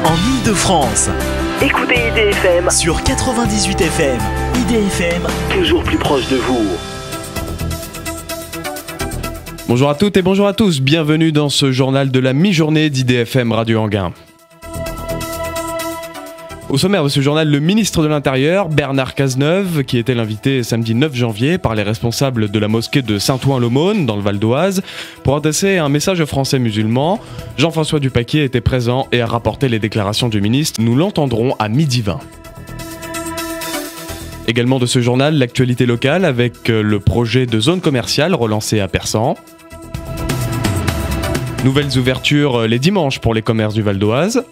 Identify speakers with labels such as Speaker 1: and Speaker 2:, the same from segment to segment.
Speaker 1: en Ile-de-France.
Speaker 2: Écoutez IDFM
Speaker 1: Sur 98 FM. IDFM, toujours plus proche de vous.
Speaker 3: Bonjour à toutes et bonjour à tous, bienvenue dans ce journal de la mi-journée d'IDFM Radio Anguin. Au sommaire de ce journal, le ministre de l'Intérieur, Bernard Cazeneuve, qui était l'invité samedi 9 janvier par les responsables de la mosquée de Saint-Ouen-l'Aumône, dans le Val d'Oise, pour adresser un message aux Français musulmans. Jean-François Dupaquier était présent et a rapporté les déclarations du ministre. Nous l'entendrons à 12h20. Également de ce journal, l'actualité locale avec le projet de zone commerciale relancé à Persan. Nouvelles ouvertures les dimanches pour les commerces du Val d'Oise.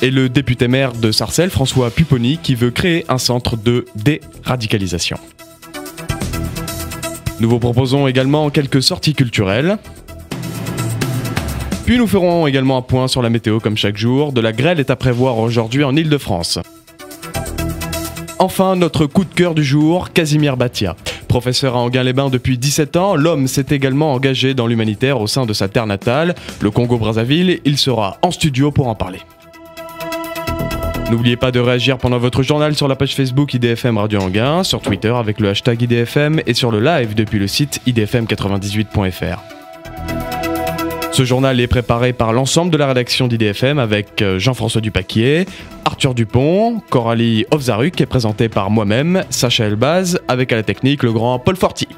Speaker 3: Et le député-maire de Sarcelles, François Pupponi, qui veut créer un centre de déradicalisation. Nous vous proposons également quelques sorties culturelles. Puis nous ferons également un point sur la météo comme chaque jour. De la grêle est à prévoir aujourd'hui en Ile-de-France. Enfin, notre coup de cœur du jour, Casimir Batia. Professeur à Anguin-les-Bains depuis 17 ans, l'homme s'est également engagé dans l'humanitaire au sein de sa terre natale, le Congo-Brazzaville. Il sera en studio pour en parler. N'oubliez pas de réagir pendant votre journal sur la page Facebook IDFM Radio Anguin, sur Twitter avec le hashtag IDFM et sur le live depuis le site idfm98.fr. Ce journal est préparé par l'ensemble de la rédaction d'IDFM avec Jean-François Dupaquier, Arthur Dupont, Coralie Ovzaruk et présenté par moi-même, Sacha Elbaz, avec à la technique le grand Paul Forti.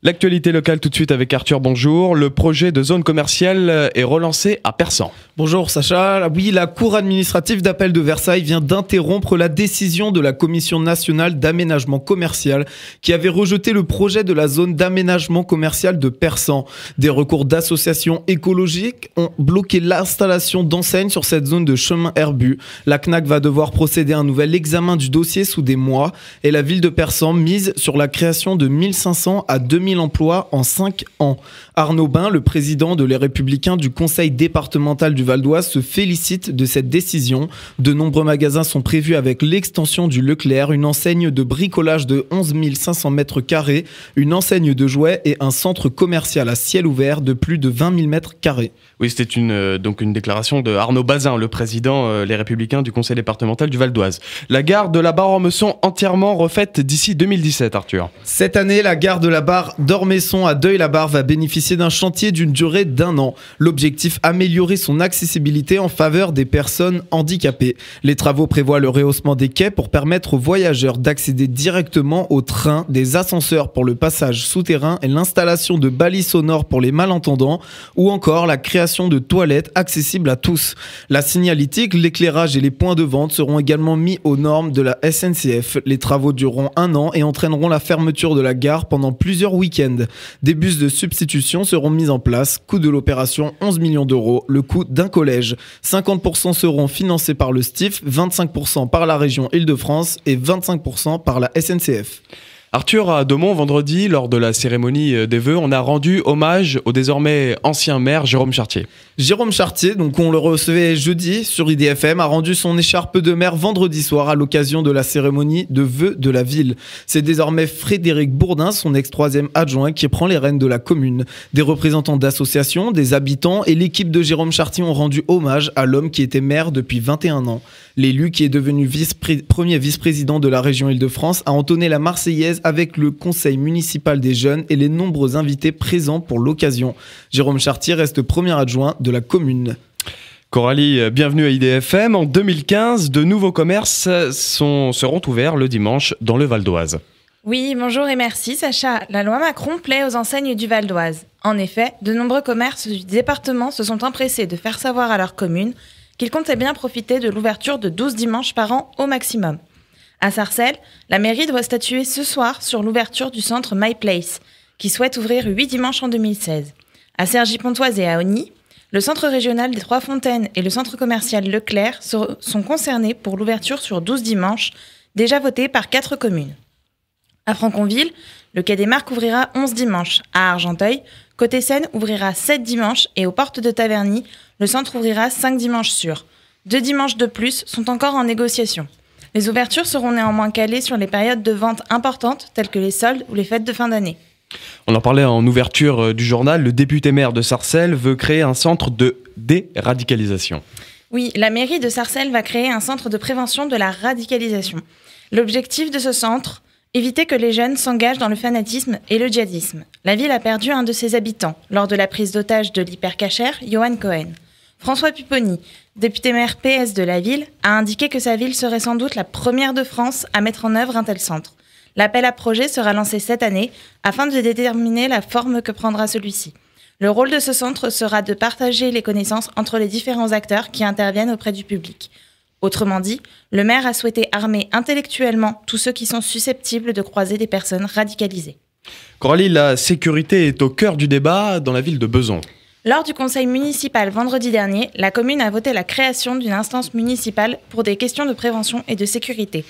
Speaker 3: L'actualité locale tout de suite avec Arthur, bonjour. Le projet de zone commerciale est relancé à Persan.
Speaker 4: Bonjour Sacha. Oui, la Cour administrative d'appel de Versailles vient d'interrompre la décision de la Commission nationale d'aménagement commercial qui avait rejeté le projet de la zone d'aménagement commercial de Persan. Des recours d'associations écologiques ont bloqué l'installation d'enseignes sur cette zone de chemin herbu. La CNAC va devoir procéder à un nouvel examen du dossier sous des mois et la ville de Persan mise sur la création de 1500 à 2000 emplois en 5 ans. Arnaud Bain, le président de Les Républicains du conseil départemental du Val d'Oise, se félicite de cette décision. De nombreux magasins sont prévus avec l'extension du Leclerc, une enseigne de bricolage de 11 500 mètres carrés, une enseigne de jouets et un centre commercial à ciel ouvert de plus de 20 000 mètres carrés.
Speaker 3: Oui, c'était donc une déclaration de Arnaud Bazin, le président Les Républicains du conseil départemental du Val d'Oise. La gare de la Barre-Ormesson entièrement refaite d'ici 2017, Arthur.
Speaker 4: Cette année, la gare de la Barre d'Ormesson à Deuil-la-Barre va bénéficier d'un chantier d'une durée d'1 an. L'objectif, améliorer son accessibilité en faveur des personnes handicapées. Les travaux prévoient le rehaussement des quais pour permettre aux voyageurs d'accéder directement au train, des ascenseurs pour le passage souterrain et l'installation de balises sonores pour les malentendants ou encore la création de toilettes accessibles à tous. La signalétique, l'éclairage et les points de vente seront également mis aux normes de la SNCF. Les travaux dureront 1 an et entraîneront la fermeture de la gare pendant plusieurs week-ends. Des bus de substitution seront mis en place. Coût de l'opération 11 millions d'euros, le coût d'un collège. 50% seront financés par le STIF, 25% par la région Île-de-France et 25% par la SNCF.
Speaker 3: Arthur, à Daumont, vendredi, lors de la cérémonie des vœux, on a rendu hommage au désormais ancien maire Jérôme Chartier.
Speaker 4: Jérôme Chartier, donc on le recevait jeudi sur IDFM, a rendu son écharpe de maire vendredi soir à l'occasion de la cérémonie de vœux de la ville. C'est désormais Frédéric Bourdin, son ex-troisième adjoint, qui prend les rênes de la commune. Des représentants d'associations, des habitants et l'équipe de Jérôme Chartier ont rendu hommage à l'homme qui était maire depuis 21 ans. L'élu, qui est devenu premier vice-président de la région Île-de-France, a entonné la Marseillaise avec le conseil municipal des jeunes et les nombreux invités présents pour l'occasion. Jérôme Chartier reste premier adjoint de la commune.
Speaker 3: Coralie, bienvenue à IDFM. En 2015, de nouveaux commerces seront ouverts le dimanche dans le Val d'Oise.
Speaker 5: Oui, bonjour et merci Sacha. La loi Macron plaît aux enseignes du Val d'Oise. En effet, de nombreux commerces du département se sont empressés de faire savoir à leur commune qu'ils comptaient bien profiter de l'ouverture de 12 dimanches par an au maximum. À Sarcelles, la mairie doit statuer ce soir sur l'ouverture du centre My Place, qui souhaite ouvrir 8 dimanches en 2016. À Cergy-Pontoise et à Ogny, le centre régional des Trois Fontaines et le centre commercial Leclerc sont concernés pour l'ouverture sur 12 dimanches, déjà votés par 4 communes. À Franconville, le Quai des Marques ouvrira 11 dimanches. À Argenteuil, Côté Seine ouvrira 7 dimanches et aux portes de Taverny, le centre ouvrira 5 dimanches sûrs. 2 dimanches de plus sont encore en négociation. Les ouvertures seront néanmoins calées sur les périodes de vente importantes telles que les soldes ou les fêtes de fin d'année.
Speaker 3: On en parlait en ouverture du journal, le député maire de Sarcelles veut créer un centre de déradicalisation.
Speaker 5: Oui, la mairie de Sarcelles va créer un centre de prévention de la radicalisation. L'objectif de ce centre, éviter que les jeunes s'engagent dans le fanatisme et le djihadisme. La ville a perdu un de ses habitants lors de la prise d'otage de l'hypercachère Johan Cohen. François Pupponi, député maire PS de la ville, a indiqué que sa ville serait sans doute la première de France à mettre en œuvre un tel centre. L'appel à projet sera lancé cette année afin de déterminer la forme que prendra celui-ci. Le rôle de ce centre sera de partager les connaissances entre les différents acteurs qui interviennent auprès du public. Autrement dit, le maire a souhaité armer intellectuellement tous ceux qui sont susceptibles de croiser des personnes radicalisées.
Speaker 3: Coralie, la sécurité est au cœur du débat dans la ville de Besançon.
Speaker 5: Lors du conseil municipal vendredi dernier, la commune a voté la création d'une instance municipale pour des questions de prévention et de sécurité.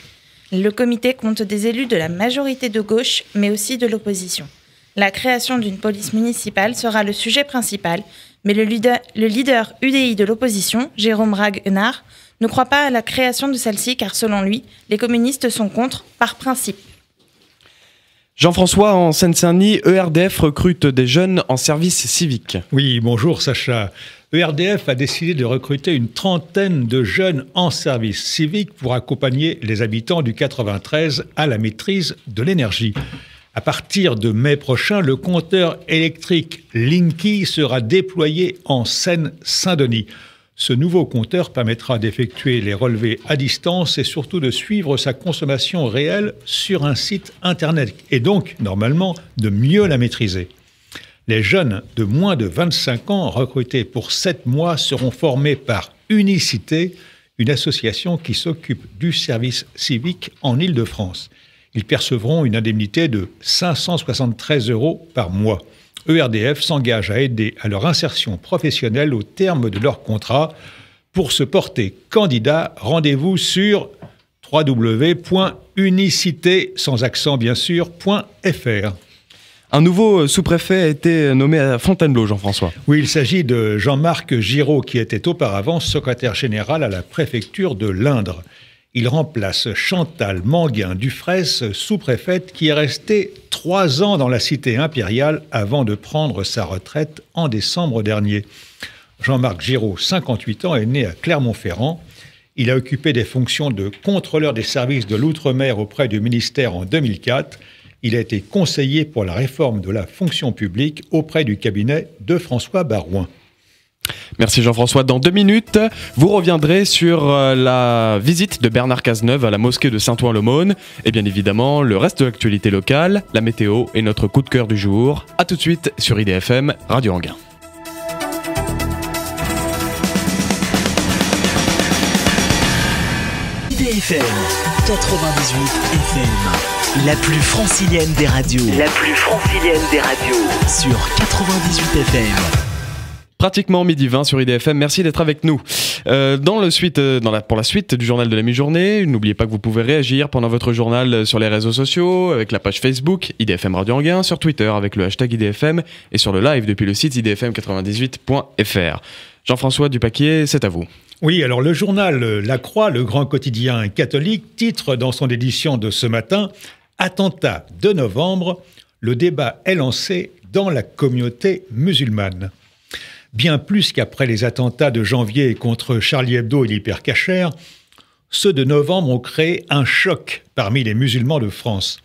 Speaker 5: Le comité compte des élus de la majorité de gauche, mais aussi de l'opposition. La création d'une police municipale sera le sujet principal, mais le leader UDI de l'opposition, Jérôme Raguenard, ne croit pas à la création de celle-ci car selon lui, les communistes sont contre par principe.
Speaker 3: Jean-François, en Seine-Saint-Denis, ERDF recrute des jeunes en service civique.
Speaker 6: Oui, bonjour Sacha. ERDF a décidé de recruter une trentaine de jeunes en service civique pour accompagner les habitants du 93 à la maîtrise de l'énergie. À partir de mai prochain, le compteur électrique Linky sera déployé en Seine-Saint-Denis. Ce nouveau compteur permettra d'effectuer les relevés à distance et surtout de suivre sa consommation réelle sur un site internet et donc, normalement, de mieux la maîtriser. Les jeunes de moins de 25 ans recrutés pour 7 mois seront formés par Unicité, une association qui s'occupe du service civique en Île-de-France. Ils percevront une indemnité de 573 € par mois. ERDF s'engage à aider à leur insertion professionnelle au terme de leur contrat. Pour se porter candidat, rendez-vous sur www.unicité, sans accent bien sûr, .fr.
Speaker 3: Un nouveau sous-préfet a été nommé à Fontainebleau, Jean-François.
Speaker 6: Oui, il s'agit de Jean-Marc Giraud, qui était auparavant secrétaire général à la préfecture de l'Indre. Il remplace Chantal Manguin-Dufraisse, sous-préfète, qui est restée 3 ans dans la cité impériale avant de prendre sa retraite en décembre dernier. Jean-Marc Giraud, 58 ans, est né à Clermont-Ferrand. Il a occupé des fonctions de contrôleur des services de l'outre-mer auprès du ministère en 2004. Il a été conseiller pour la réforme de la fonction publique auprès du cabinet de François Barouin.
Speaker 3: Merci Jean-François. Dans 2 minutes, vous reviendrez sur la visite de Bernard Cazeneuve à la mosquée de Saint-Ouen-l'Aumône et bien évidemment le reste de l'actualité locale, la météo et notre coup de cœur du jour. A tout de suite sur IDFM, Radio Anguin.
Speaker 1: IDFM 98 FM, la plus francilienne des radios. La plus francilienne des radios. Sur 98 FM.
Speaker 3: Pratiquement midi 20 sur IDFM, merci d'être avec nous. Pour la suite du journal de la mi-journée, n'oubliez pas que vous pouvez réagir pendant votre journal sur les réseaux sociaux, avec la page Facebook IDFM Radio Anguin, sur Twitter avec le hashtag IDFM et sur le live depuis le site idfm98.fr. Jean-François Dupaquier, c'est à vous.
Speaker 6: Oui, alors le journal La Croix, le grand quotidien catholique, titre dans son édition de ce matin « Attentat de novembre, le débat est lancé dans la communauté musulmane ». Bien plus qu'après les attentats de janvier contre Charlie Hebdo et l'hypercachère, ceux de novembre ont créé un choc parmi les musulmans de France.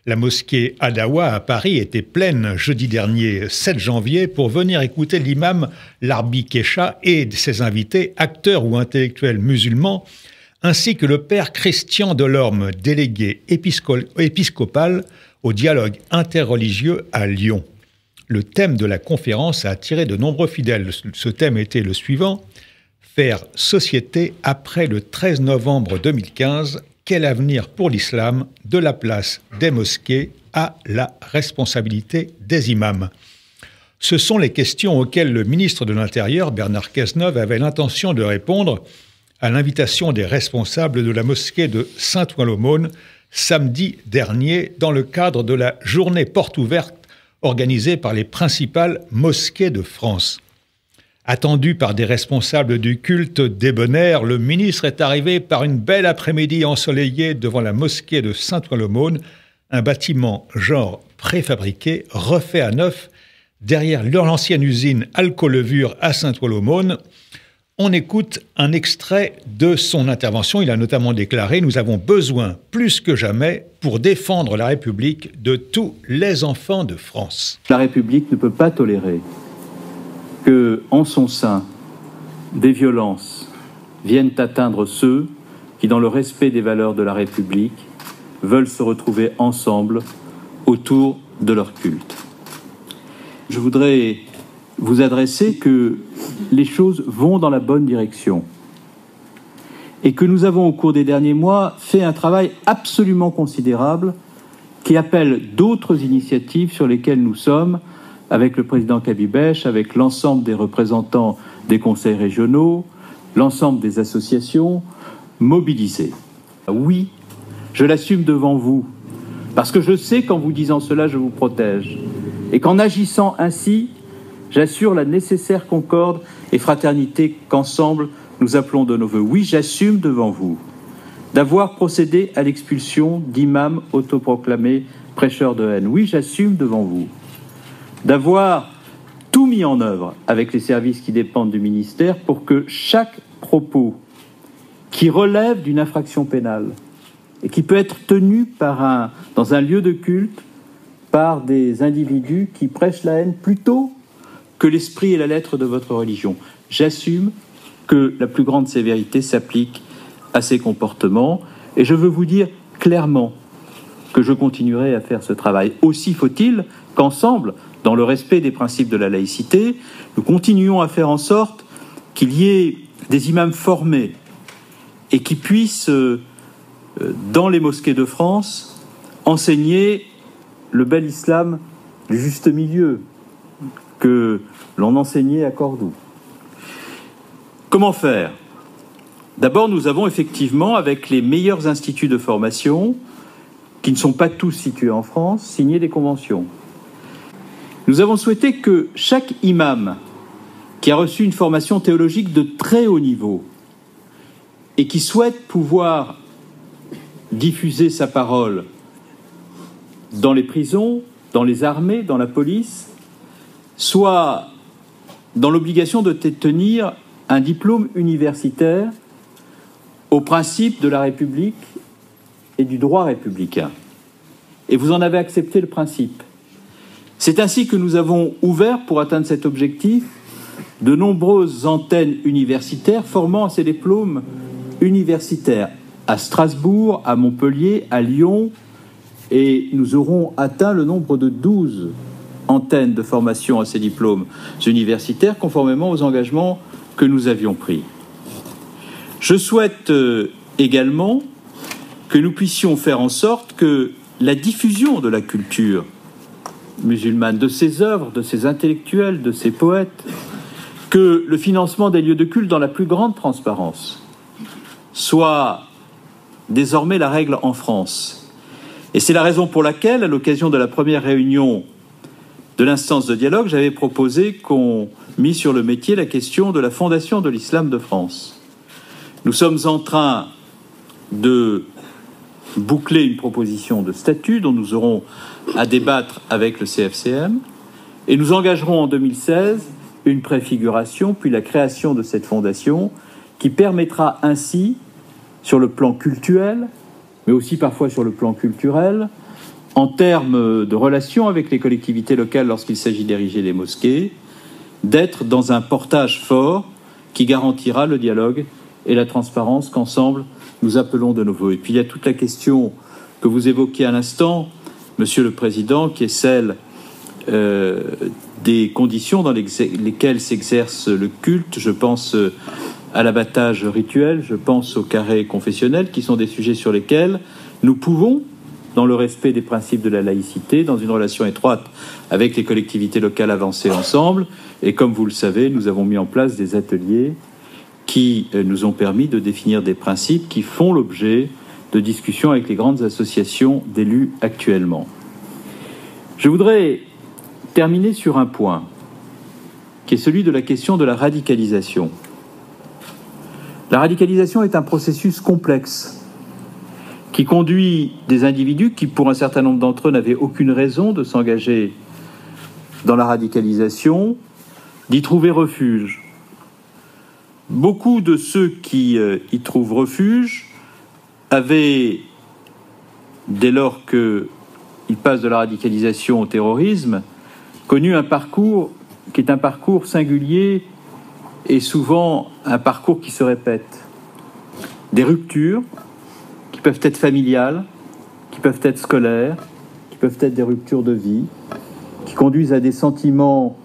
Speaker 6: La mosquée Adawa à Paris était pleine jeudi dernier, 7 janvier, pour venir écouter l'imam Larbi Kesha et ses invités, acteurs ou intellectuels musulmans, ainsi que le père Christian Delorme, délégué épiscopal au dialogue interreligieux à Lyon. Le thème de la conférence a attiré de nombreux fidèles. Ce thème était le suivant : faire société après le 13 novembre 2015. Quel avenir pour l'islam, de la place des mosquées à la responsabilité des imams? Ce sont les questions auxquelles le ministre de l'Intérieur, Bernard Cazeneuve, avait l'intention de répondre à l'invitation des responsables de la mosquée de Saint-Ouen-l'Aumône samedi dernier dans le cadre de la journée porte ouverte organisée par les principales mosquées de France. Attendu par des responsables du culte débonnaire, le ministre est arrivé par une belle après-midi ensoleillée devant la mosquée de Saint-Ouen-l'Aumône, un bâtiment genre préfabriqué, refait à neuf, derrière l'ancienne usine Alcolevure à Saint-Ouen-l'Aumône. On écoute un extrait de son intervention. Il a notamment déclaré « Nous avons besoin, plus que jamais, pour défendre la République, de tous les enfants de France. »
Speaker 7: La République ne peut pas tolérer que, en son sein, des violences viennent atteindre ceux qui, dans le respect des valeurs de la République, veulent se retrouver ensemble autour de leur culte. Je voudrais vous adresser que les choses vont dans la bonne direction et que nous avons, au cours des derniers mois, fait un travail absolument considérable qui appelle d'autres initiatives sur lesquelles nous sommes, avec le président Kabibèche, avec l'ensemble des représentants des conseils régionaux, l'ensemble des associations, mobilisés. Oui, je l'assume devant vous, parce que je sais qu'en vous disant cela, je vous protège, et qu'en agissant ainsi, j'assure la nécessaire concorde et fraternité qu'ensemble nous appelons de nos voeux. Oui, j'assume devant vous d'avoir procédé à l'expulsion d'imams autoproclamés prêcheurs de haine. Oui, j'assume devant vous d'avoir tout mis en œuvre avec les services qui dépendent du ministère pour que chaque propos qui relève d'une infraction pénale et qui peut être tenu dans un lieu de culte par des individus qui prêchent la haine plutôt que l'esprit et la lettre de votre religion. J'assume que la plus grande sévérité s'applique à ces comportements et je veux vous dire clairement que je continuerai à faire ce travail. Aussi faut-il qu'ensemble, dans le respect des principes de la laïcité, nous continuions à faire en sorte qu'il y ait des imams formés et qui puissent, dans les mosquées de France, enseigner le bel islam du juste milieu que l'on enseignait à Cordoue. Comment faire ? D'abord, nous avons effectivement, avec les meilleurs instituts de formation, qui ne sont pas tous situés en France, signé des conventions. Nous avons souhaité que chaque imam qui a reçu une formation théologique de très haut niveau et qui souhaite pouvoir diffuser sa parole dans les prisons, dans les armées, dans la police, soit dans l'obligation de tenir un diplôme universitaire au principe de la République et du droit républicain. Et vous en avez accepté le principe. C'est ainsi que nous avons ouvert, pour atteindre cet objectif, de nombreuses antennes universitaires formant à ces diplômes universitaires à Strasbourg, à Montpellier, à Lyon, et nous aurons atteint le nombre de 12 antennes de formation à ces diplômes universitaires, conformément aux engagements que nous avions pris. Je souhaite également que nous puissions faire en sorte que la diffusion de la culture musulmane, de ses œuvres, de ses intellectuels, de ses poètes, que le financement des lieux de culte dans la plus grande transparence soit désormais la règle en France. Et c'est la raison pour laquelle, à l'occasion de la première réunion de l'instance de dialogue, j'avais proposé qu'on mît sur le métier la question de la fondation de l'islam de France. Nous sommes en train de boucler une proposition de statut dont nous aurons à débattre avec le CFCM et nous engagerons en 2016 une préfiguration puis la création de cette fondation qui permettra ainsi, sur le plan cultuel, mais aussi parfois sur le plan culturel, en termes de relations avec les collectivités locales lorsqu'il s'agit d'ériger des mosquées, d'être dans un portage fort qui garantira le dialogue et la transparence qu'ensemble nous appelons de nos voeux. Et puis il y a toute la question que vous évoquiez à l'instant, Monsieur le Président, qui est celle des conditions dans lesquelles s'exerce le culte. Je pense à l'abattage rituel, je pense au carré confessionnel, qui sont des sujets sur lesquels nous pouvons, dans le respect des principes de la laïcité, dans une relation étroite avec les collectivités locales, avancer ensemble. Et comme vous le savez, nous avons mis en place des ateliers qui nous ont permis de définir des principes qui font l'objet de discussions avec les grandes associations d'élus actuellement. Je voudrais terminer sur un point, qui est celui de la question de la radicalisation. La radicalisation est un processus complexe qui conduit des individus qui, pour un certain nombre d'entre eux, n'avaient aucune raison de s'engager dans la radicalisation, d'y trouver refuge. Beaucoup de ceux qui y trouvent refuge avaient, dès lors qu'ils passent de la radicalisation au terrorisme, connu un parcours qui est un parcours singulier et souvent un parcours qui se répète. Des ruptures qui peuvent être familiales, qui peuvent être scolaires, qui peuvent être des ruptures de vie, qui conduisent à des sentiments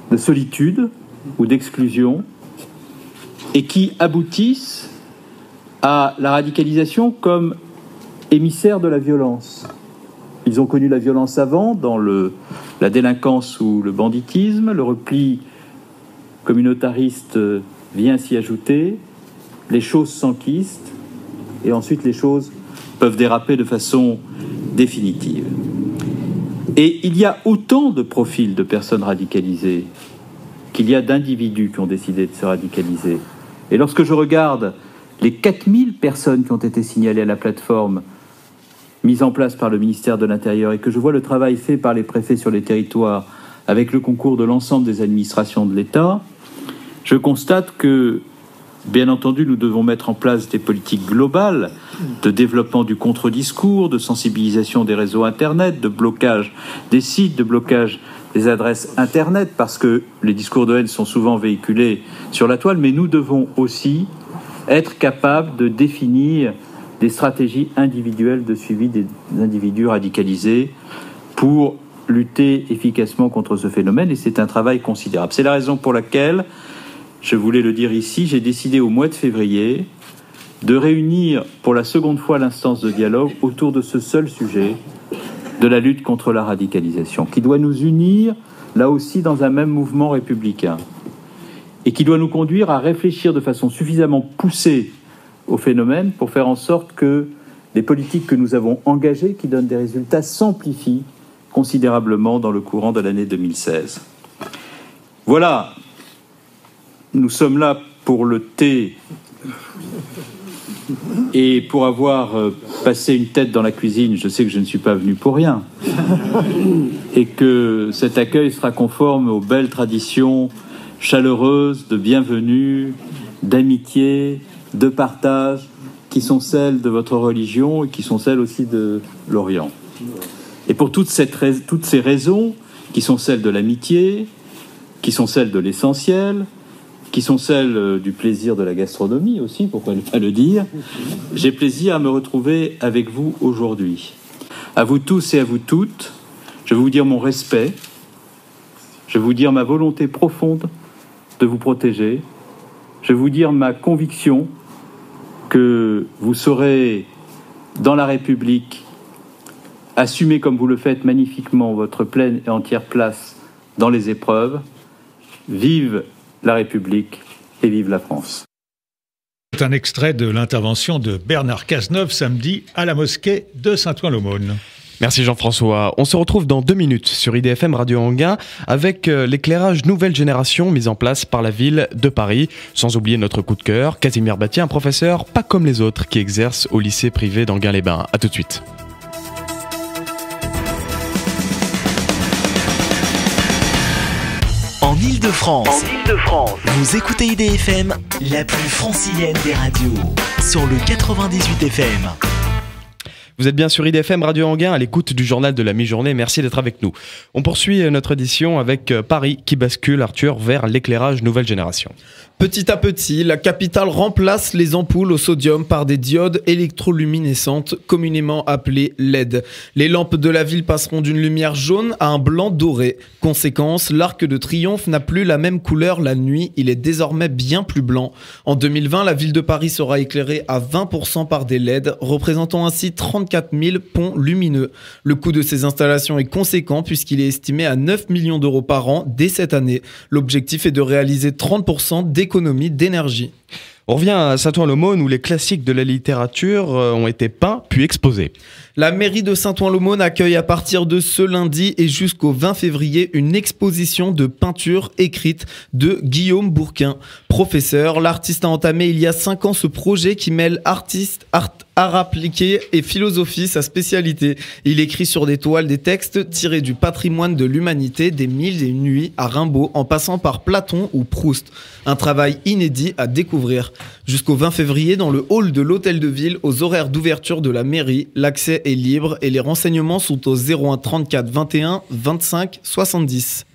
Speaker 7: de solitude ou d'exclusion et qui aboutissent à la radicalisation comme émissaire de la violence. Ils ont connu la violence avant, dans la délinquance ou le banditisme, le repli communautariste vient s'y ajouter, les choses s'enquistent, et ensuite les choses peuvent déraper de façon définitive. Et il y a autant de profils de personnes radicalisées qu'il y a d'individus qui ont décidé de se radicaliser. Et lorsque je regarde les 4000 personnes qui ont été signalées à la plateforme mise en place par le ministère de l'Intérieur et que je vois le travail fait par les préfets sur les territoires avec le concours de l'ensemble des administrations de l'État, je constate que, bien entendu, nous devons mettre en place des politiques globales de développement du contre-discours, de sensibilisation des réseaux Internet, de blocage des sites, de blocage des adresses Internet, parce que les discours de haine sont souvent véhiculés sur la toile, mais nous devons aussi être capables de définir des stratégies individuelles de suivi des individus radicalisés pour lutter efficacement contre ce phénomène, et c'est un travail considérable. C'est la raison pour laquelle, je voulais le dire ici, j'ai décidé au mois de février de réunir pour la seconde fois l'instance de dialogue autour de ce seul sujet de la lutte contre la radicalisation, qui doit nous unir, là aussi, dans un même mouvement républicain, et qui doit nous conduire à réfléchir de façon suffisamment poussée au phénomène pour faire en sorte que les politiques que nous avons engagées, qui donnent des résultats, s'amplifient considérablement dans le courant de l'année 2016. Voilà, nous sommes là pour le thé et pour avoir passé une tête dans la cuisine. Je sais que je ne suis pas venu pour rien et que cet accueil sera conforme aux belles traditions chaleureuses de bienvenue, d'amitié, de partage, qui sont celles de votre religion et qui sont celles aussi de l'Orient. Et pour toutes ces raisons, qui sont celles de l'amitié, qui sont celles de l'essentiel, qui sont celles du plaisir de la gastronomie aussi, pourquoi ne pas le dire, j'ai plaisir à me retrouver avec vous aujourd'hui. À vous tous et à vous toutes, je vais vous dire mon respect, je vais vous dire ma volonté profonde de vous protéger, je vais vous dire ma conviction que vous saurez, dans la République, assumer comme vous le faites magnifiquement votre pleine et entière place dans les épreuves. Vive la République et vive la France.
Speaker 6: C'est un extrait de l'intervention de Bernard Cazeneuve samedi à la mosquée de Saint-Ouen-l'Aumône.
Speaker 3: Merci Jean-François. On se retrouve dans 2 minutes sur IDFM Radio Anguin avec l'éclairage nouvelle génération mis en place par la ville de Paris. Sans oublier notre coup de cœur, Casimir Battier, un professeur pas comme les autres qui exerce au lycée privé d'Anguin-les-Bains. A tout de suite.
Speaker 1: En Ile-de-France, vous écoutez IDFM, la plus francilienne des radios, sur le 98 FM.
Speaker 3: Vous êtes bien sur IDFM Radio Anguin à l'écoute du journal de la mi-journée. Merci d'être avec nous. On poursuit notre édition avec Paris qui bascule, Arthur, vers l'éclairage nouvelle génération.
Speaker 4: Petit à petit, la capitale remplace les ampoules au sodium par des diodes électroluminescentes, communément appelées LED. Les lampes de la ville passeront d'une lumière jaune à un blanc doré. Conséquence, l'Arc de Triomphe n'a plus la même couleur la nuit, il est désormais bien plus blanc. En 2020, la ville de Paris sera éclairée à 20% par des LED, représentant ainsi 34 000 ponts lumineux. Le coût de ces installations est conséquent puisqu'il est estimé à 9 millions d'euros par an dès cette année. L'objectif est de réaliser 30% d'économie d'énergie.
Speaker 3: On revient à Saint-Ouen-l'Aumône où les classiques de la littérature ont été peints puis exposés.
Speaker 4: La mairie de Saint-Ouen-l'Aumône accueille à partir de ce lundi et jusqu'au 20 février une exposition de peinture écrite de Guillaume Bourquin. Professeur, l'artiste a entamé il y a 5 ans ce projet qui mêle art appliqué et philosophie, sa spécialité. Il écrit sur des toiles des textes tirés du patrimoine de l'humanité, des 1001 nuits à Rimbaud, en passant par Platon ou Proust. Un travail inédit à découvrir. Jusqu'au 20 février, dans le hall de l'Hôtel de Ville, aux horaires d'ouverture de la mairie, l'accès est libre et les renseignements sont au 01 34 21 25 70.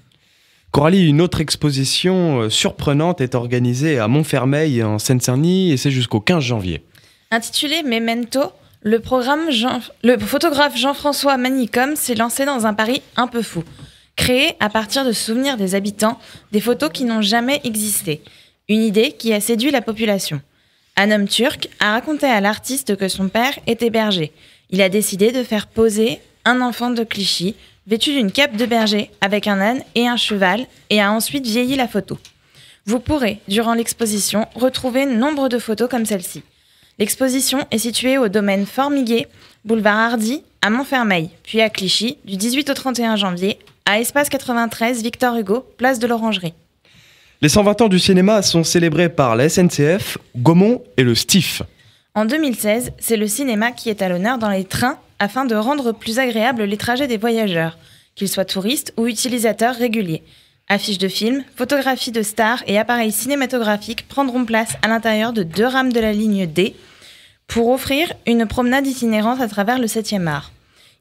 Speaker 3: Coralie, une autre exposition surprenante est organisée à Montfermeil en Seine-Saint-Denis et c'est jusqu'au 15 janvier.
Speaker 5: Intitulé Memento, le photographe Jean-François Manicom s'est lancé dans un pari un peu fou. Créer, à partir de souvenirs des habitants, des photos qui n'ont jamais existé. Une idée qui a séduit la population. Un homme turc a raconté à l'artiste que son père était berger. Il a décidé de faire poser un enfant de Clichy, vêtu d'une cape de berger, avec un âne et un cheval, et a ensuite vieilli la photo. Vous pourrez, durant l'exposition, retrouver nombre de photos comme celle-ci. L'exposition est située au domaine Formiguet, boulevard Hardy, à Montfermeil, puis à Clichy, du 18 au 31 janvier, à Espace 93 Victor Hugo, place de l'Orangerie.
Speaker 3: Les 120 ans du cinéma sont célébrés par la SNCF, Gaumont et le STIF.
Speaker 5: En 2016, c'est le cinéma qui est à l'honneur dans les trains afin de rendre plus agréables les trajets des voyageurs, qu'ils soient touristes ou utilisateurs réguliers. Affiches de films, photographies de stars et appareils cinématographiques prendront place à l'intérieur de 2 rames de la ligne D pour offrir une promenade itinérante à travers le 7e art.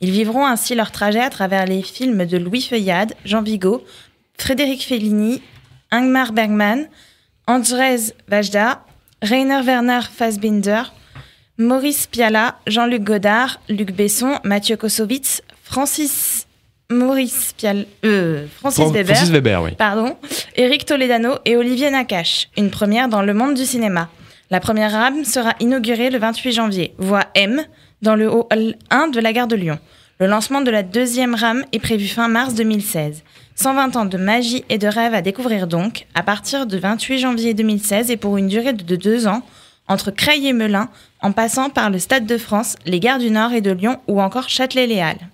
Speaker 5: Ils vivront ainsi leur trajet à travers les films de Louis Feuillade, Jean Vigo, Frédéric Fellini, Ingmar Bergman, Andrzej Wajda, Rainer Werner Fassbinder, Maurice Pialat, Jean-Luc Godard, Luc Besson, Mathieu Kossovitz, Francis Weber,
Speaker 3: oui.
Speaker 5: Éric Toledano et Olivier Nakache. Une première dans le monde du cinéma. La première rame sera inaugurée le 28 janvier, voie M, dans le hall 1 de la gare de Lyon. Le lancement de la 2e rame est prévu fin mars 2016. 120 ans de magie et de rêve à découvrir donc, à partir du 28 janvier 2016 et pour une durée de 2 ans, entre Creil et Melun, en passant par le Stade de France, les gares du Nord et de Lyon ou encore Châtelet-Les Halles.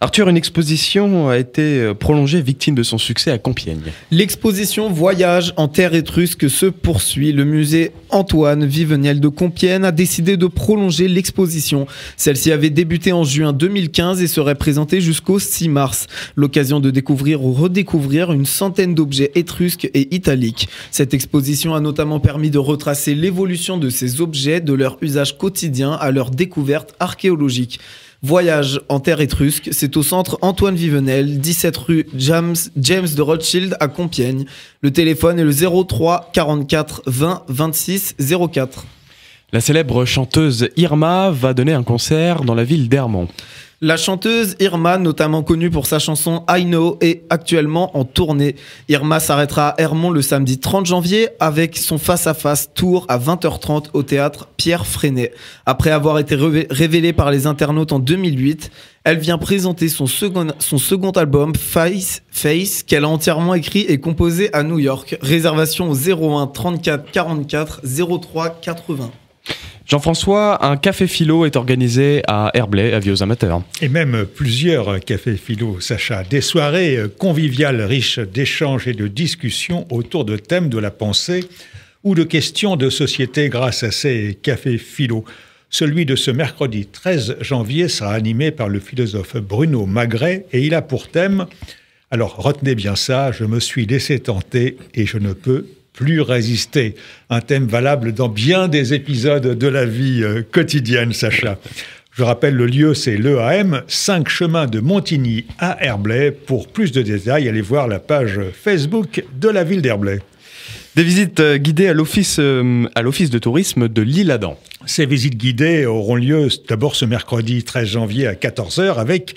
Speaker 3: Arthur, une exposition a été prolongée victime de son succès à Compiègne.
Speaker 4: L'exposition Voyage en terre étrusque se poursuit. Le musée Antoine Viveniel de Compiègne a décidé de prolonger l'exposition. Celle-ci avait débuté en juin 2015 et serait présentée jusqu'au 6 mars. L'occasion de découvrir ou redécouvrir une centaine d'objets étrusques et italiques. Cette exposition a notamment permis de retracer l'évolution de ces objets, de leur usage quotidien à leur découverte archéologique. Voyage en terre étrusque, c'est au centre Antoine Vivenel, 17 rue James de Rothschild à Compiègne. Le téléphone est le 03 44 20 26 04.
Speaker 3: La célèbre chanteuse Irma va donner un concert dans la ville d'Hermont.
Speaker 4: La chanteuse Irma, notamment connue pour sa chanson I Know, est actuellement en tournée. Irma s'arrêtera à Hermont le samedi 30 janvier avec son face-à-face tour à 20h30 au théâtre Pierre Freinet. Après avoir été révélée par les internautes en 2008, elle vient présenter son second album Face qu'elle a entièrement écrit et composé à New York. Réservation au 01 34 44 03 80.
Speaker 3: Jean-François, un café philo est organisé à Herblay, avis aux amateurs.
Speaker 6: Et même plusieurs cafés philo, Sacha. Des soirées conviviales riches d'échanges et de discussions autour de thèmes de la pensée ou de questions de société grâce à ces cafés philo. Celui de ce mercredi 13 janvier sera animé par le philosophe Bruno Magret et il a pour thème, alors retenez bien ça, je me suis laissé tenter et je ne peux plus résister. Un thème valable dans bien des épisodes de la vie quotidienne, Sacha. Je rappelle, le lieu, c'est l'EAM, 5 chemins de Montigny à Herblay. Pour plus de détails, allez voir la page Facebook de la ville d'Herblay.
Speaker 3: Des visites guidées à l'office de tourisme de l'Isle-Adam.
Speaker 6: Ces visites guidées auront lieu d'abord ce mercredi 13 janvier à 14h avec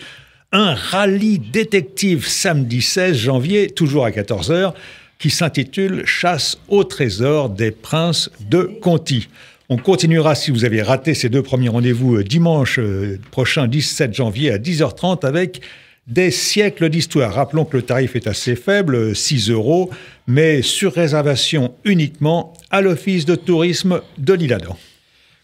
Speaker 6: un rallye détective samedi 16 janvier, toujours à 14h, qui s'intitule « Chasse au trésor des princes de Conti ». On continuera, si vous avez raté ces 2 premiers rendez-vous, dimanche prochain, 17 janvier à 10h30, avec des siècles d'histoire. Rappelons que le tarif est assez faible, 6 €, mais sur réservation uniquement à l'Office de tourisme de l'Isle-Adam.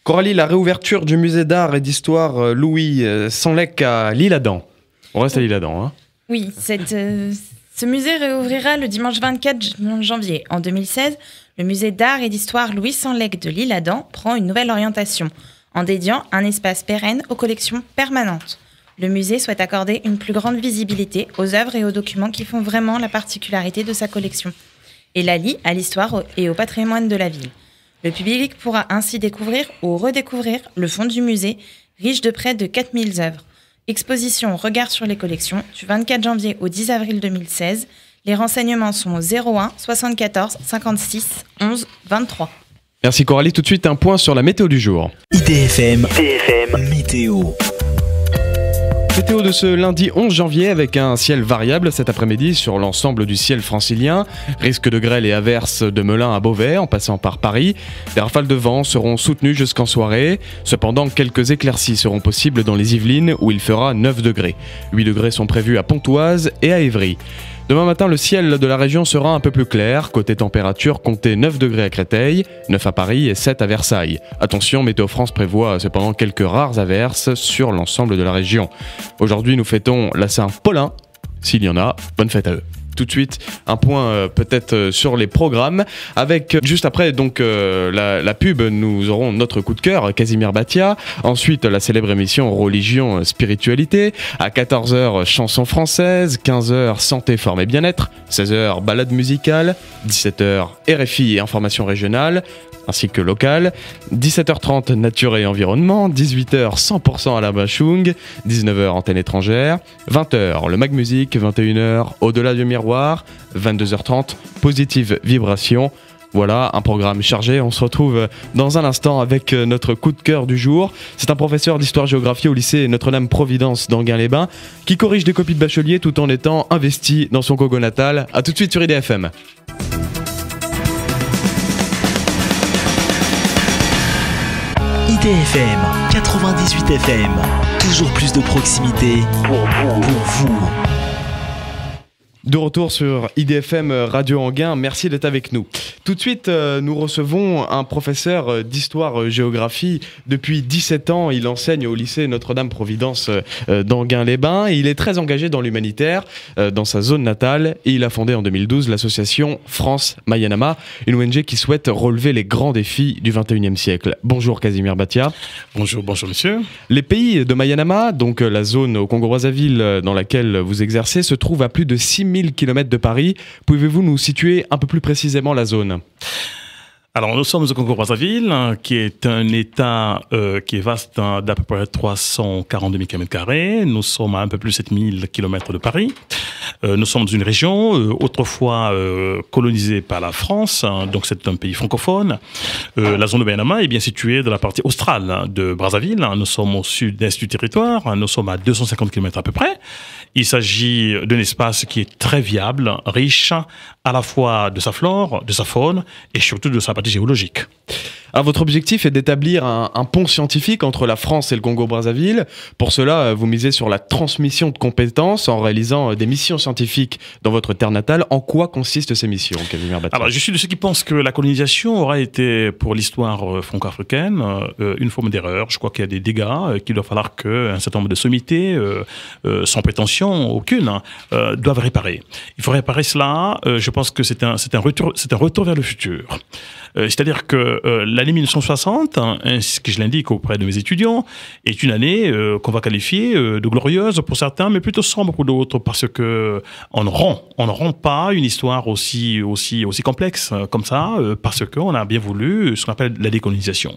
Speaker 3: Coralie, la réouverture du musée d'art et d'histoire Louis Sanlec à l'Isle-Adam. On reste à l'Isle-Adam, hein.
Speaker 5: Oui, ce musée réouvrira le dimanche 24 janvier. En 2016, le musée d'art et d'histoire Louis Sanlec de l'Isle-Adam prend une nouvelle orientation en dédiant un espace pérenne aux collections permanentes. Le musée souhaite accorder une plus grande visibilité aux œuvres et aux documents qui font vraiment la particularité de sa collection et la lient à l'histoire et au patrimoine de la ville. Le public pourra ainsi découvrir ou redécouvrir le fond du musée, riche de près de 4000 œuvres. Exposition Regard sur les collections du 24 janvier au 10 avril 2016. Les renseignements sont au 01 74 56 11 23.
Speaker 3: Merci Coralie, tout de suite un point sur la météo du jour.
Speaker 1: IDFM météo.
Speaker 3: Météo de ce lundi 11 janvier avec un ciel variable cet après-midi sur l'ensemble du ciel francilien. Risque de grêle et averses de Melun à Beauvais en passant par Paris. Les rafales de vent seront soutenues jusqu'en soirée. Cependant, quelques éclaircies seront possibles dans les Yvelines où il fera 9 degrés. 8 degrés sont prévus à Pontoise et à Évry. Demain matin, le ciel de la région sera un peu plus clair. Côté température, comptez 9 degrés à Créteil, 9 à Paris et 7 à Versailles. Attention, Météo France prévoit cependant quelques rares averses sur l'ensemble de la région. Aujourd'hui, nous fêtons la Saint-Paulin. S'il y en a, bonne fête à eux. Tout de suite, un point peut-être sur les programmes. Avec juste après donc la pub, nous aurons notre coup de cœur, Casimir Batia. Ensuite, la célèbre émission Religion, Spiritualité. À 14h, chansons françaises. 15h, santé, forme et bien-être. 16h, balade musicale. 17h, RFI et information régionale ainsi que locale. 17h30, nature et environnement. 18h, 100% à la Bachung. 19h, antenne étrangère. 20h, le Mag Music. 21h, au-delà du miroir. 22h30, positive vibration. Voilà, un programme chargé. On se retrouve dans un instant avec notre coup de cœur du jour. C'est un professeur d'histoire-géographie au lycée Notre-Dame-Providence d'Anguin-les-Bains qui corrige des copies de bachelier tout en étant investi dans son Congo natal. A tout de suite sur IDFM.
Speaker 1: IDFM 98 FM, toujours plus de proximité pour vous.
Speaker 3: De retour sur IDFM Radio Anguin, merci d'être avec nous. Tout de suite, nous recevons un professeur d'histoire-géographie. Depuis 17 ans, il enseigne au lycée Notre-Dame-Providence d'Anguin-les-Bains. Et il est très engagé dans l'humanitaire, dans sa zone natale. Et il a fondé en 2012 l'association France Mayanama, une ONG qui souhaite relever les grands défis du 21e siècle. Bonjour Casimir Batia.
Speaker 8: Bonjour monsieur.
Speaker 3: Les pays de Mayanama, donc la zone au Congo-Brazzaville dans laquelle vous exercez, se trouve à plus de 6000 km de Paris. Pouvez-vous nous situer un peu plus précisément la zone ?
Speaker 8: Alors, nous sommes au Congo-Brazzaville, qui est un État qui est vaste d'à peu près 342 000 km². Nous sommes à un peu plus de 7000 km de Paris. Nous sommes dans une région autrefois colonisée par la France, donc c'est un pays francophone. La zone de Mayanama est bien située dans la partie australe de Brazzaville. Nous sommes au sud-est du territoire, nous sommes à 250 km à peu près. Il s'agit d'un espace qui est très viable, riche à la fois de sa flore, de sa faune et surtout de sa partie géologique.
Speaker 3: Alors, votre objectif est d'établir un pont scientifique entre la France et le Congo-Brazzaville. Pour cela, vous misez sur la transmission de compétences en réalisant des missions scientifiques dans votre terre natale. En quoi consistent ces missions, Casimir Batia ?
Speaker 8: Alors, je suis de ceux qui pensent que la colonisation aura été, pour l'histoire franco-africaine, une forme d'erreur. Je crois qu'il y a des dégâts, qu'il doit falloir qu'un certain nombre de sommités, sans prétention aucune, doivent réparer. Il faut réparer cela. Je pense que c'est un retour vers le futur. C'est-à-dire que l'année 1960, ce que je l'indique auprès de mes étudiants, est une année qu'on va qualifier de glorieuse pour certains, mais plutôt sombre pour d'autres, parce que on ne rend pas une histoire aussi complexe comme ça, parce qu'on a bien voulu ce qu'on appelle la décolonisation.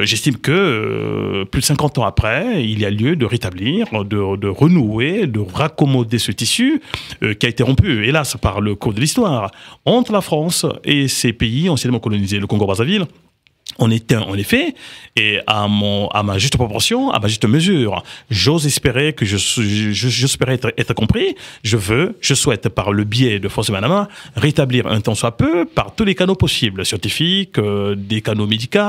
Speaker 8: J'estime que plus de 50 ans après, il y a lieu de rétablir, de renouer, de raccommoder ce tissu qui a été rompu, hélas, par le cours de l'histoire, entre la France et ces pays anciennement colonisés, le Congo-Brazzaville. On était en effet, et à ma juste proportion, à ma juste mesure, j'ose espérer que j'espérais être compris. Je souhaite par le biais de France Mayanama rétablir un tant soit peu par tous les canaux possibles, scientifiques, des canaux médicaux,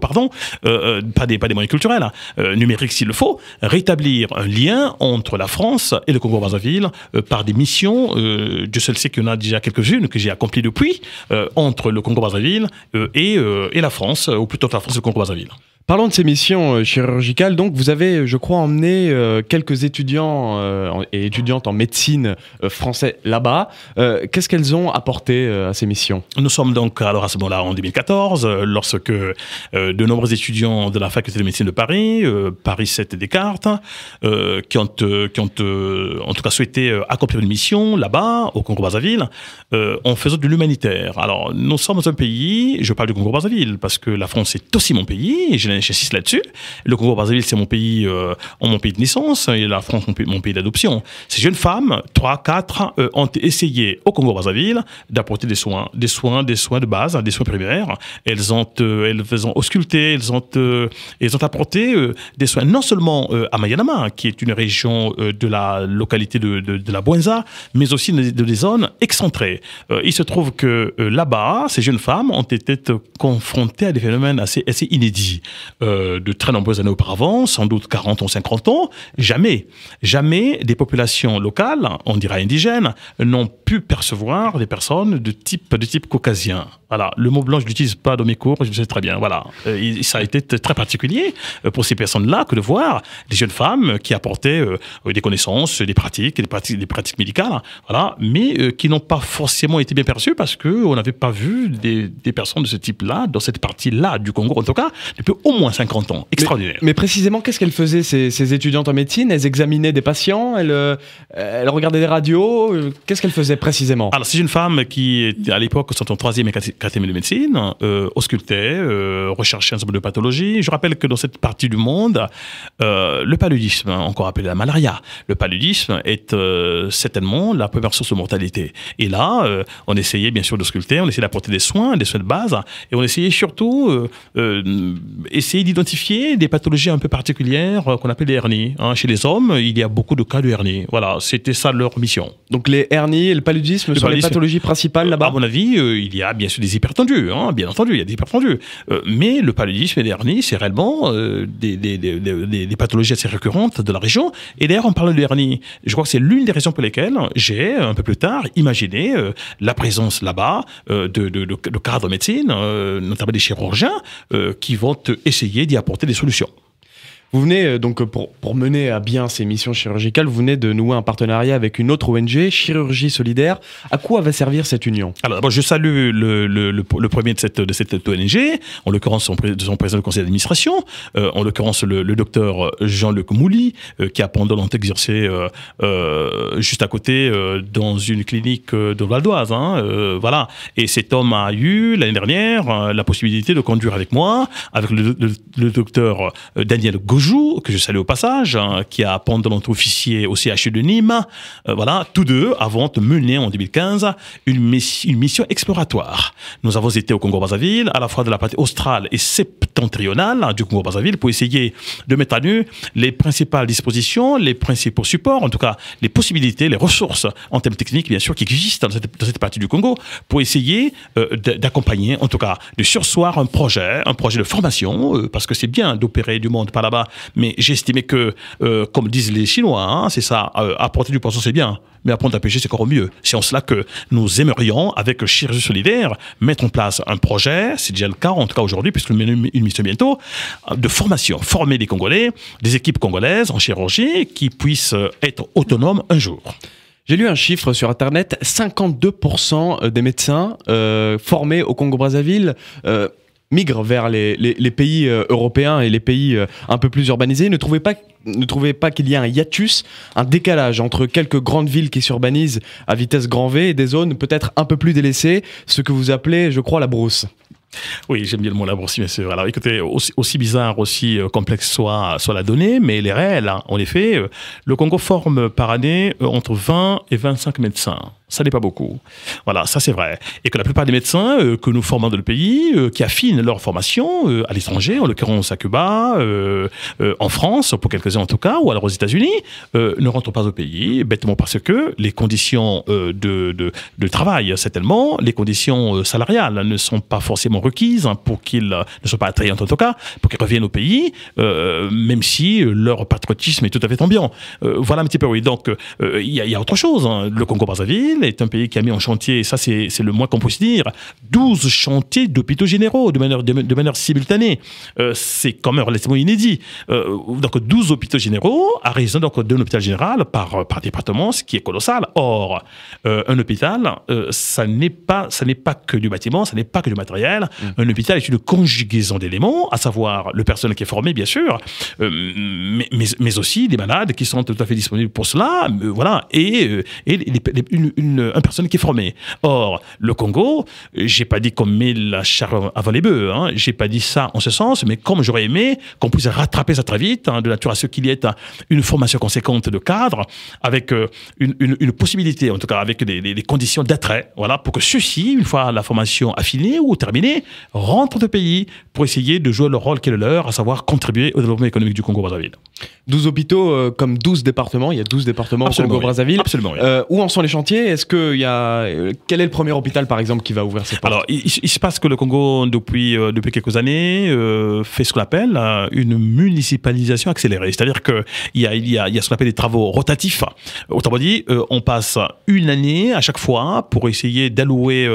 Speaker 8: pas des moyens culturels, numériques s'il le faut, rétablir un lien entre la France et le Congo-Brazzaville par des missions. Dieu seul sait qu'il y en a déjà quelques-unes que j'ai accomplies depuis entre le Congo-Brazzaville et et la France, ou plutôt la France et le Congo-Brazzaville.
Speaker 3: Parlons de ces missions chirurgicales, donc vous avez, je crois, emmené quelques étudiants et étudiantes en médecine français là-bas. Qu'est-ce qu'elles ont apporté à ces missions?
Speaker 8: Nous sommes donc alors à ce moment-là en 2014, lorsque de nombreux étudiants de la faculté de médecine de Paris, Paris 7 Descartes, qui ont en tout cas souhaité accomplir une mission là-bas, au Congo-Brazzaville, en faisant de l'humanitaire. Alors, nous sommes un pays, je parle du Congo-Brazzaville, parce que la France est aussi mon pays, et j'insiste là-dessus. Le Congo-Brazzaville, c'est mon pays de naissance, et la France, mon pays d'adoption. Ces jeunes femmes, 3, 4, ont essayé au Congo-Brazzaville d'apporter des soins de base, des soins primaires. Elles ont ausculté, elles ont apporté des soins non seulement à Mayanama, qui est une région de la localité de la Bouenza, mais aussi de des zones excentrées. Il se trouve que là-bas, ces jeunes femmes ont été confrontées à des phénomènes assez inédits. De très nombreuses années auparavant, sans doute 40 ou 50 ans, jamais des populations locales, on dirait indigènes, n'ont pu percevoir des personnes de type caucasien. Voilà, le mot blanc, je l'utilise pas dans mes cours, je le sais très bien. Voilà, ça a été très particulier pour ces personnes-là que de voir des jeunes femmes qui apportaient des connaissances, des pratiques médicales, voilà, mais qui n'ont pas forcément été bien perçues parce que on n'avait pas vu des personnes de ce type-là dans cette partie-là du Congo, en tout cas depuis au moins 50 ans. Extraordinaire.
Speaker 3: Mais précisément, qu'est-ce qu'elles faisaient ces étudiantes en médecine? Elles examinaient des patients, elles regardaient des radios. Qu'est-ce qu'elles faisaient précisément?
Speaker 8: Alors, c'est une femme qui, à l'époque, sont en 3e et 4e année de médecine, auscultait, recherchait un certain nombre de pathologies. Je rappelle que dans cette partie du monde, le paludisme, encore appelé la malaria, le paludisme est certainement la première source de mortalité. Et là, on essayait bien sûr d'ausculter, on essayait d'apporter des soins de base, et on essayait surtout essayer d'identifier des pathologies un peu particulières qu'on appelle les hernies. Chez les hommes, il y a beaucoup de cas de hernies. Voilà, c'était ça leur mission.
Speaker 3: Donc les hernies et le paludisme sont les pathologies principales là-bas?
Speaker 8: À mon avis, il y a bien sûr des hypertendus, bien entendu, il y a des hypertendus. Mais le paludisme et les hernies, c'est réellement des pathologies assez récurrentes de la région. Et d'ailleurs, en parlant de hernies, je crois que c'est l'une des raisons pour lesquelles j'ai, un peu plus tard, imaginé la présence là-bas de cadres de médecine, notamment des chirurgiens, qui vont essayer d'y apporter des solutions.
Speaker 3: Vous venez donc, pour mener à bien ces missions chirurgicales, vous venez de nouer un partenariat avec une autre ONG, Chirurgie Solidaire. À quoi va servir cette union?
Speaker 8: Alors d'abord, je salue le premier de cette ONG, en l'occurrence son président du conseil d'administration, en l'occurrence le docteur Jean-Luc Mouly, qui a pendant longtemps exercé juste à côté dans une clinique de Val d'Oise. Voilà. Et cet homme a eu l'année dernière la possibilité de conduire avec moi, avec le docteur Daniel Gaujon, que je salue au passage, qui a pendant longtemps officié au CHU de Nîmes. Voilà, tous deux avons mené en 2015 une mission exploratoire. Nous avons été au Congo-Brazzaville, à la fois de la partie australe et septentrionale du Congo-Brazzaville, pour essayer de mettre à nu les principales dispositions, les principaux supports, en tout cas les possibilités, les ressources en termes techniques, bien sûr, qui existent dans cette partie du Congo, pour essayer d'accompagner, en tout cas, de surseoir un projet de formation, parce que c'est bien d'opérer du monde par là-bas, mais j'ai estimé que, comme disent les Chinois, c'est ça, apporter du poisson c'est bien, mais apprendre à pêcher c'est encore mieux. C'est en cela que nous aimerions, avec Chirurgie Solidaire, mettre en place un projet, c'est déjà le cas en tout cas aujourd'hui, puisque nous menons une mission bientôt, de formation, former des Congolais, des équipes congolaises en chirurgie qui puissent être autonomes un jour.
Speaker 3: J'ai lu un chiffre sur Internet, 52% des médecins formés au Congo-Brazzaville migrent vers les pays européens et les pays un peu plus urbanisés. Ne trouvez pas qu'il y a un hiatus, un décalage entre quelques grandes villes qui s'urbanisent à vitesse grand V et des zones peut-être un peu plus délaissées, ce que vous appelez, je crois, la brousse?
Speaker 8: Oui, j'aime bien le mot la brousse, bien sûr. Alors écoutez, aussi bizarre, aussi complexe soit la donnée, mais elle est réelle. En effet, le Congo forme par année entre 20 et 25 médecins. Ça n'est pas beaucoup. Voilà, ça c'est vrai. Et que la plupart des médecins que nous formons dans le pays, qui affinent leur formation à l'étranger, en l'occurrence à Cuba, en France, pour quelques-uns en tout cas, ou alors aux États-Unis, ne rentrent pas au pays, bêtement parce que les conditions de travail, certainement, les conditions salariales ne sont pas forcément requises pour qu'ils ne soient pas attrayants en tout cas, pour qu'ils reviennent au pays, même si leur patriotisme est tout à fait ambiant. Voilà un petit peu, oui. Donc, il y a autre chose. Le Congo-Brazzaville, Brazzaville est un pays qui a mis en chantier, et ça c'est le moins qu'on puisse dire, 12 chantiers d'hôpitaux généraux de manière simultanée. C'est quand même relativement inédit. Donc 12 hôpitaux généraux à raison donc d'un hôpital général par département, ce qui est colossal. Or, un hôpital, ça n'est pas que du bâtiment, ça n'est pas que du matériel. Un hôpital est une conjugaison d'éléments, à savoir le personnel qui est formé, bien sûr, mais aussi des malades qui sont tout à fait disponibles pour cela, voilà, et un personnel qui est formé. Or, le Congo, j'ai pas dit qu'on met la charrue avant les bœufs, hein, j'ai pas dit ça en ce sens, mais comme j'aurais aimé qu'on puisse rattraper ça très vite, hein, de nature à ce qu'il y ait une formation conséquente de cadres, avec une possibilité, en tout cas avec des conditions d'attrait, voilà, pour que ceux-ci, une fois la formation affinée ou terminée, rentrent au pays pour essayer de jouer le rôle qui est le leur, à savoir contribuer au développement économique du Congo-Brazzaville.
Speaker 3: 12 hôpitaux comme 12 départements, il y a 12 départements au Congo-Brazzaville.
Speaker 8: Absolument, oui.
Speaker 3: Où en sont les chantiers? Est-ce qu'il y a... Quel est le premier hôpital, par exemple, qui va ouvrir ses portes?
Speaker 8: Alors, il se passe que le Congo, depuis quelques années, fait ce qu'on appelle une municipalisation accélérée. C'est-à-dire qu'il y a ce qu'on appelle des travaux rotatifs. Autrement dit, on passe une année à chaque fois pour essayer d'allouer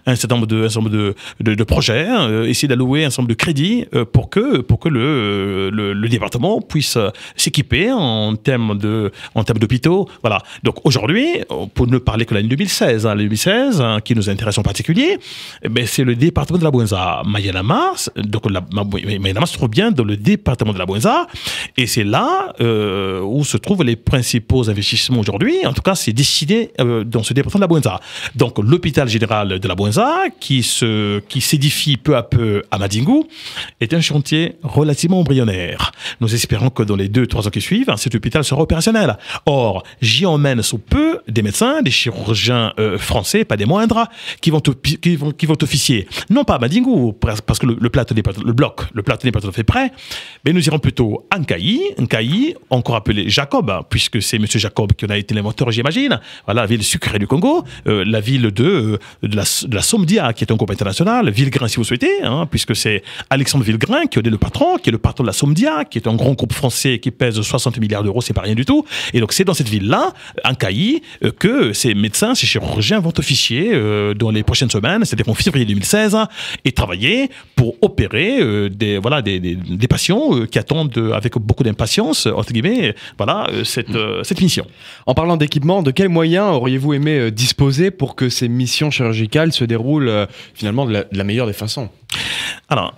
Speaker 8: un certain nombre de projets, essayer d'allouer un certain nombre de crédits pour que le département puisse s'équiper en termes d'hôpitaux. Voilà. Donc aujourd'hui, pour ne parler que de l'année 2016, l'année 2016 qui nous intéresse en particulier, c'est le département de la Bouenza. Mayanama, donc Mayanama se trouve bien dans le département de la Bouenza, et c'est là où se trouvent les principaux investissements aujourd'hui. En tout cas, c'est décidé dans ce département de la Bouenza. Donc l'hôpital général de la Bouenza, qui s'édifie peu à peu à Madingu, est un chantier relativement embryonnaire. Nous espérons que dans les 2-3 ans qui suivent, cet hôpital sera opérationnel. Or, j'y emmène sous peu des médecins, des chirurgiens français, pas des moindres, qui vont officier. Non pas à Madingu, parce que le plateau n'est pas tout à fait prêt, mais nous irons plutôt à Nkayi, encore appelé Jacob, puisque c'est M. Jacob qui en a été l'inventeur, j'imagine. Voilà, la ville sucrée du Congo, la ville de la Somdia, qui est un groupe international, Villegrain si vous souhaitez, hein, puisque c'est Alexandre Villegrain qui est le patron, qui est le patron de la Somdia, qui est un grand groupe français qui pèse 60 milliards d'euros, c'est pas rien du tout. Et donc c'est dans cette ville-là, Nkayi, que ces médecins, ces chirurgiens vont officier dans les prochaines semaines, c'est-à-dire en février 2016, et travailler pour opérer des patients qui attendent avec beaucoup d'impatience, entre guillemets, cette mission.
Speaker 3: En parlant d'équipement, de quels moyens auriez-vous aimé disposer pour que ces missions chirurgicales se déroulent finalement de la meilleure des façons?
Speaker 8: Alors,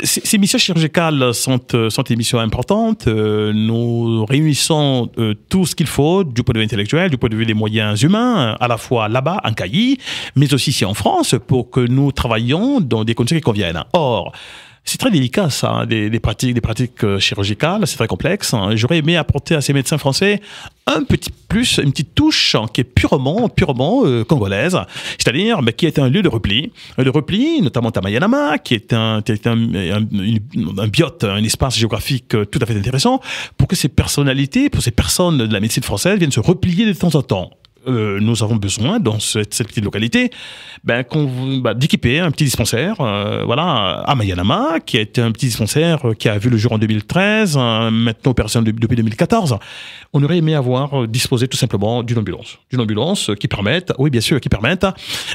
Speaker 8: ces missions chirurgicales sont des missions importantes. Nous réunissons tout ce qu'il faut du point de vue intellectuel, du point de vue des moyens humains, à la fois là-bas, en Kayi, mais aussi ici en France, pour que nous travaillions dans des conditions qui conviennent. Or, c'est très délicat, ça, hein, des pratiques chirurgicales, c'est très complexe. Hein. J'aurais aimé apporter à ces médecins français un petit plus, une petite touche qui est purement congolaise, c'est-à-dire qui est un lieu de repli, notamment à Mayanama, qui est un biote, un espace géographique tout à fait intéressant, pour que ces personnalités, pour ces personnes de la médecine française viennent se replier de temps en temps. Nous avons besoin, dans cette petite localité, d'équiper un petit dispensaire à Mayanama, qui est un petit dispensaire qui a vu le jour en 2013, maintenant opérationnel depuis 2014. On aurait aimé disposer tout simplement d'une ambulance qui permette,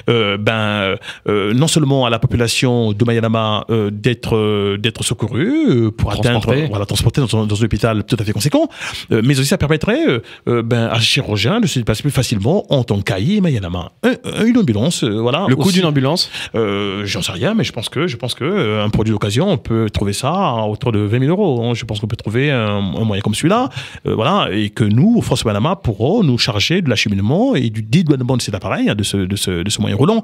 Speaker 8: non seulement à la population de Mayanama d'être secourue pour transporter dans un hôpital tout à fait conséquent, mais aussi ça permettrait à chirurgiens de se déplacer plus facilement entre Nkayi et Mayanama. Une ambulance,
Speaker 3: Le coût d'une ambulance
Speaker 8: j'en sais rien, mais je pense que un produit d'occasion, on peut trouver ça à autour de 20 000 euros. Hein. Je pense qu'on peut trouver un moyen comme celui-là, et que nous, France Mayanama, pourront nous charger de l'acheminement et du dédouanement de cet appareil, de ce moyen roulant,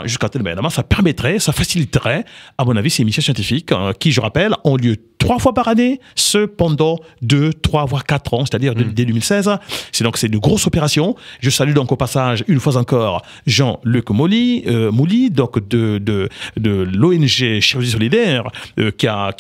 Speaker 8: jusqu'à tel Mayanama. Ça faciliterait, à mon avis, ces missions scientifiques qui, je rappelle, ont lieu 3 fois par année, pendant 2, 3, voire 4 ans, c'est-à-dire dès 2016. C'est de grosses opérations. Je salue donc au passage, une fois encore, Jean-Luc Mouli, donc de l'ONG Chirurgie Solidaire, qui a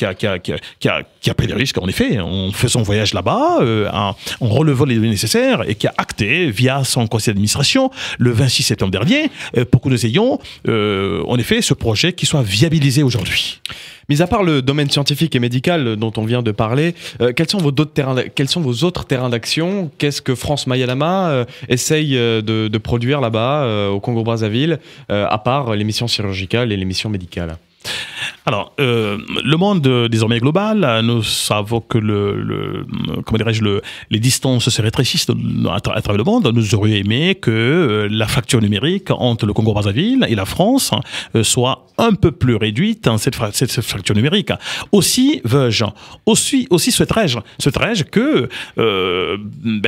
Speaker 8: qui a pris des risques, en effet, en faisant voyage là-bas, en relevant les données nécessaires, et qui a acté, via son conseil d'administration, le 26 septembre dernier, pour que nous ayons, en effet, ce projet qui soit viabilisé aujourd'hui.
Speaker 3: Mis à part le domaine scientifique et médical dont on vient de parler, quels sont vos autres terrains d'action? Qu'est-ce que France Mayanama essaye de produire là-bas, au Congo-Brazzaville, à part les missions chirurgicales et les missions médicales?
Speaker 8: Alors, le monde désormais est global. Nous savons que les distances se rétrécissent à travers le monde. Nous aurions aimé que la fracture numérique entre le Congo-Brazzaville et la France soit un peu plus réduite, cette fracture numérique. Aussi souhaiterais-je que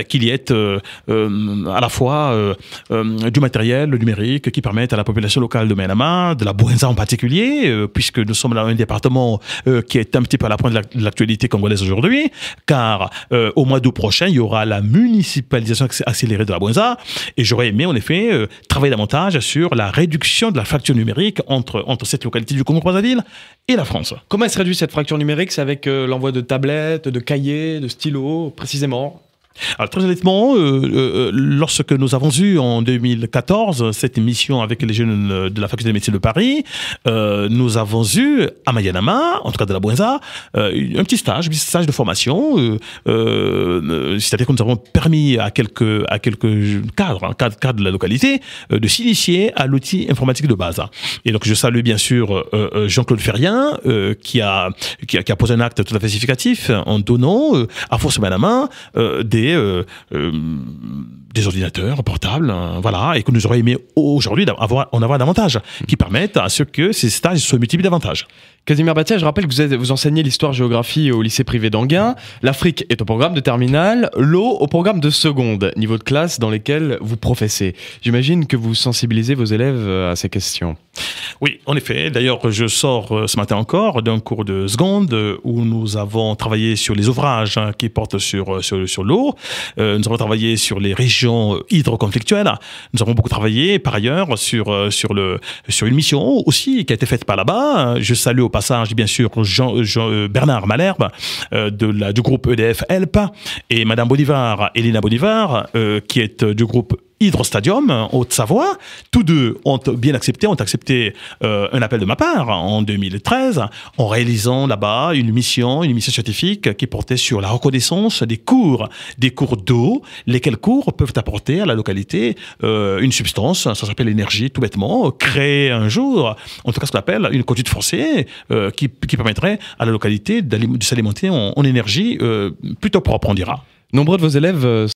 Speaker 8: qu'il y ait à la fois du matériel numérique qui permette à la population locale de Mayanama, de la Bouenza en particulier, puisque nous sommes là un département qui est un petit peu à la pointe de l'actualité congolaise aujourd'hui, car au mois d'août prochain, il y aura la municipalisation accélérée de la Bouenza, et j'aurais aimé en effet travailler davantage sur la réduction de la fracture numérique entre cette localité du Congo-Brazzaville et la France.
Speaker 3: Comment elle se réduit cette fracture numérique? C'est avec l'envoi de tablettes, de cahiers, de stylos, précisément?
Speaker 8: Alors, très honnêtement, lorsque nous avons eu en 2014 cette émission avec les jeunes de la faculté de médecine de Paris, nous avons eu à Mayanama, en tout cas de la Bouenza, un petit stage de formation, c'est-à-dire que nous avons permis à quelques cadres de la localité de s'initier à l'outil informatique de base. Et donc je salue bien sûr Jean-Claude Ferrien qui a posé un acte tout à fait significatif en donnant à Force Mayanama des ordinateurs portables, voilà, et que nous aurions aimé aujourd'hui en avoir davantage, qui permettent à ce que ces stages se multiplient davantage.
Speaker 3: Casimir Batia, je rappelle que vous enseignez l'histoire-géographie au lycée privé d'Anguin. L'Afrique est au programme de terminale, l'eau au programme de seconde, niveau de classe dans lesquels vous professez. J'imagine que vous sensibilisez vos élèves à ces questions.
Speaker 8: Oui, en effet. D'ailleurs, je sors ce matin encore d'un cours de seconde où nous avons travaillé sur les ouvrages qui portent sur l'eau. Nous avons travaillé sur les régions hydroconflictuelles. Nous avons beaucoup travaillé, par ailleurs, sur une mission aussi qui a été faite par là-bas. Je salue au passage, bien sûr, Bernard Malherbe du groupe EDF HELP et Madame Bolivar, Elena Bolivar, qui est du groupe Hydrostadium, en Haute-Savoie. Tous deux ont accepté un appel de ma part en 2013 en réalisant là-bas une mission scientifique qui portait sur la reconnaissance des cours d'eau, lesquels cours peuvent apporter à la localité une substance, ça s'appelle l'énergie tout bêtement, créer un jour, en tout cas ce qu'on appelle une conduite forcée qui permettrait à la localité de s'alimenter en énergie plutôt propre, on dira.
Speaker 3: Nombreux de vos élèves